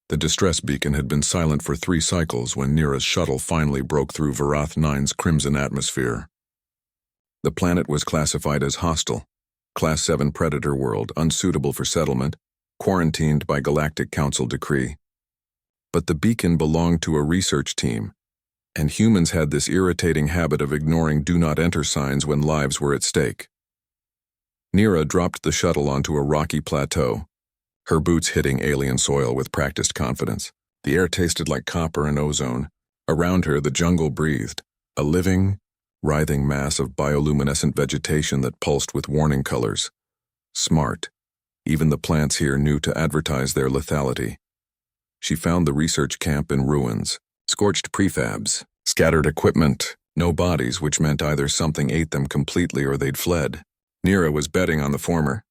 The distress beacon had been silent for 3 cycles when Nira's shuttle finally broke through Varath 9's crimson atmosphere. The planet was classified as hostile, Class 7 predator world, unsuitable for settlement, quarantined by Galactic Council decree. But the beacon belonged to a research team, and humans had this irritating habit of ignoring do not enter signs when lives were at stake. Nira dropped the shuttle onto a rocky plateau, her boots hitting alien soil with practiced confidence. The air tasted like copper and ozone. Around her, the jungle breathed, a living, writhing mass of bioluminescent vegetation that pulsed with warning colors. Smart. Even the plants here knew to advertise their lethality. She found the research camp in ruins, scorched prefabs, scattered equipment, no bodies, which meant either something ate them completely or they'd fled. Nira was betting on the former.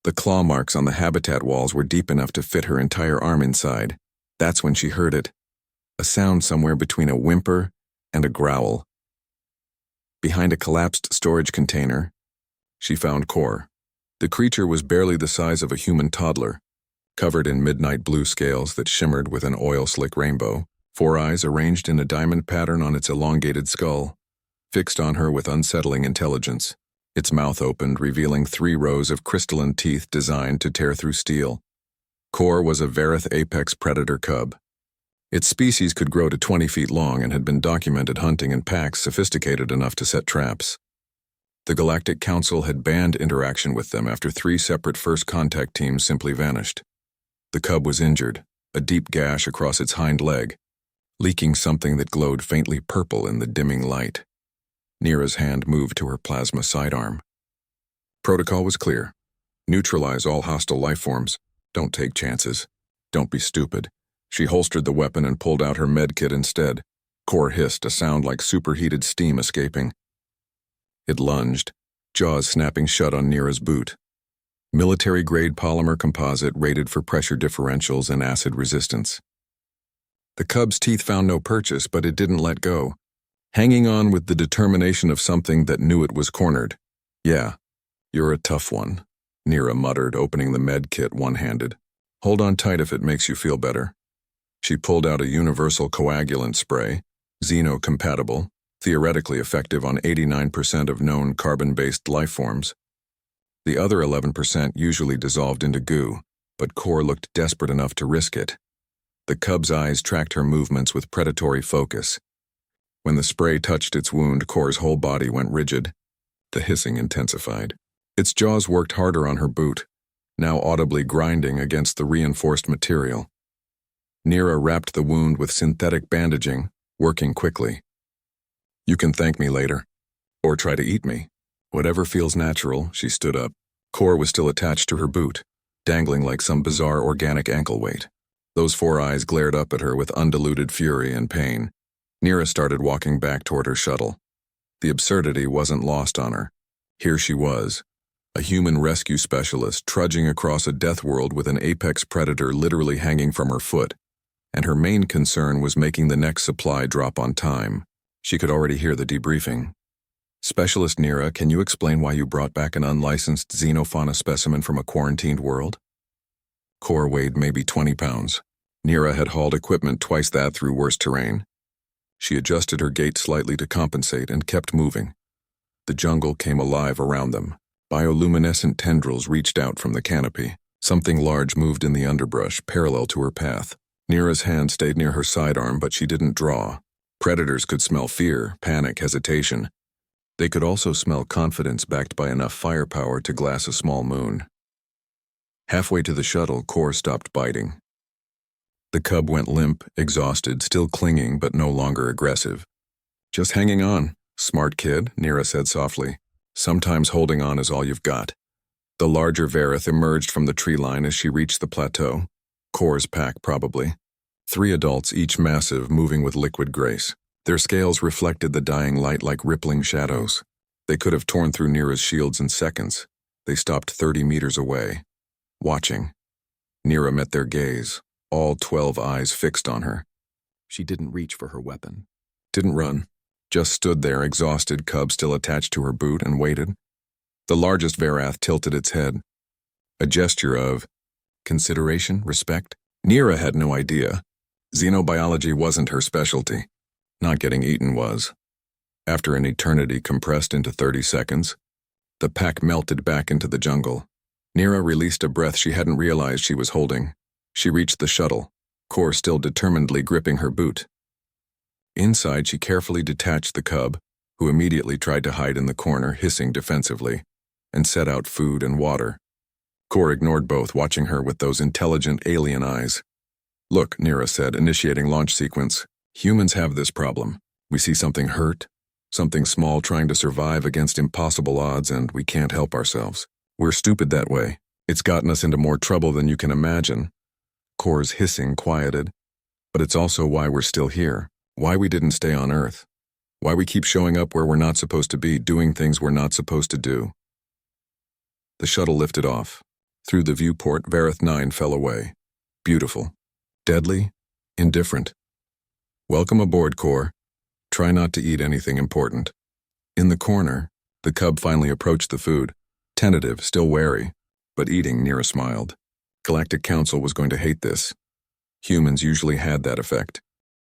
The claw marks on the habitat walls were deep enough to fit her entire arm inside. That's when she heard it. A sound somewhere between a whimper and a growl. Behind a collapsed storage container, she found Kor. The creature was barely the size of a human toddler, covered in midnight blue scales that shimmered with an oil-slick rainbow, 4 eyes arranged in a diamond pattern on its elongated skull, fixed on her with unsettling intelligence. Its mouth opened, revealing 3 rows of crystalline teeth designed to tear through steel. Kor was a Varath apex predator cub. Its species could grow to 20 feet long and had been documented hunting in packs sophisticated enough to set traps. The Galactic Council had banned interaction with them after 3 separate first contact teams simply vanished. The cub was injured, a deep gash across its hind leg, leaking something that glowed faintly purple in the dimming light. Nira's hand moved to her plasma sidearm. Protocol was clear. Neutralize all hostile life forms. Don't take chances. Don't be stupid. She holstered the weapon and pulled out her medkit instead. Kor hissed, a sound like superheated steam escaping. It lunged, jaws snapping shut on Nira's boot. Military-grade polymer composite rated for pressure differentials and acid resistance. The cub's teeth found no purchase, but it didn't let go, hanging on with the determination of something that knew it was cornered. Yeah, you're a tough one, Nira muttered, opening the med kit one-handed. Hold on tight if it makes you feel better. She pulled out a universal coagulant spray, xeno-compatible, theoretically effective on 89% of known carbon-based life forms. The other 11% usually dissolved into goo, but Kor looked desperate enough to risk it. The cub's eyes tracked her movements with predatory focus. When the spray touched its wound, Kor's whole body went rigid. The hissing intensified. Its jaws worked harder on her boot, now audibly grinding against the reinforced material. Nira wrapped the wound with synthetic bandaging, working quickly. You can thank me later. Or try to eat me. Whatever feels natural. She stood up. Kor was still attached to her boot, dangling like some bizarre organic ankle weight. Those 4 eyes glared up at her with undiluted fury and pain. Nira started walking back toward her shuttle. The absurdity wasn't lost on her. Here she was, a human rescue specialist trudging across a death world with an apex predator literally hanging from her foot, and her main concern was making the next supply drop on time. She could already hear the debriefing. Specialist Nira, can you explain why you brought back an unlicensed xenofauna specimen from a quarantined world? Kor weighed maybe 20 pounds. Nira had hauled equipment twice that through worse terrain. She adjusted her gait slightly to compensate and kept moving. The jungle came alive around them. Bioluminescent tendrils reached out from the canopy. Something large moved in the underbrush, parallel to her path. Nira's hand stayed near her sidearm, but she didn't draw. Predators could smell fear, panic, hesitation. They could also smell confidence backed by enough firepower to glass a small moon. Halfway to the shuttle, Kor stopped biting. The cub went limp, exhausted, still clinging but no longer aggressive. Just hanging on, smart kid, Nira said softly. Sometimes holding on is all you've got. The larger Varath emerged from the tree line as she reached the plateau. Kor's pack, probably. 3 adults, each massive, moving with liquid grace. Their scales reflected the dying light like rippling shadows. They could have torn through Nira's shields in seconds. They stopped 30 meters away, watching. Nira met their gaze, all 12 eyes fixed on her. She didn't reach for her weapon. Didn't run. Just stood there, exhausted, cub still attached to her boot, and waited. The largest Varath tilted its head. A gesture of consideration, respect. Nira had no idea. Xenobiology wasn't her specialty. Not getting eaten was. After an eternity compressed into 30 seconds, the pack melted back into the jungle. Nira released a breath she hadn't realized she was holding. She reached the shuttle, Core still determinedly gripping her boot. Inside, she carefully detached the cub, who immediately tried to hide in the corner, hissing defensively, and set out food and water. Core ignored both, watching her with those intelligent alien eyes. "Look," Nira said, initiating launch sequence. "Humans have this problem. We see something hurt, something small trying to survive against impossible odds, and we can't help ourselves. We're stupid that way. It's gotten us into more trouble than you can imagine." Core's hissing quieted. "But it's also why we're still here, why we didn't stay on Earth, why we keep showing up where we're not supposed to be, doing things we're not supposed to do." The shuttle lifted off. Through the viewport, Vareth 9 fell away. Beautiful. Deadly. Indifferent. "Welcome aboard, Core. Try not to eat anything important." In the corner, the cub finally approached the food, tentative, still wary, but eating. Nira smiled. Galactic Council was going to hate this. Humans usually had that effect.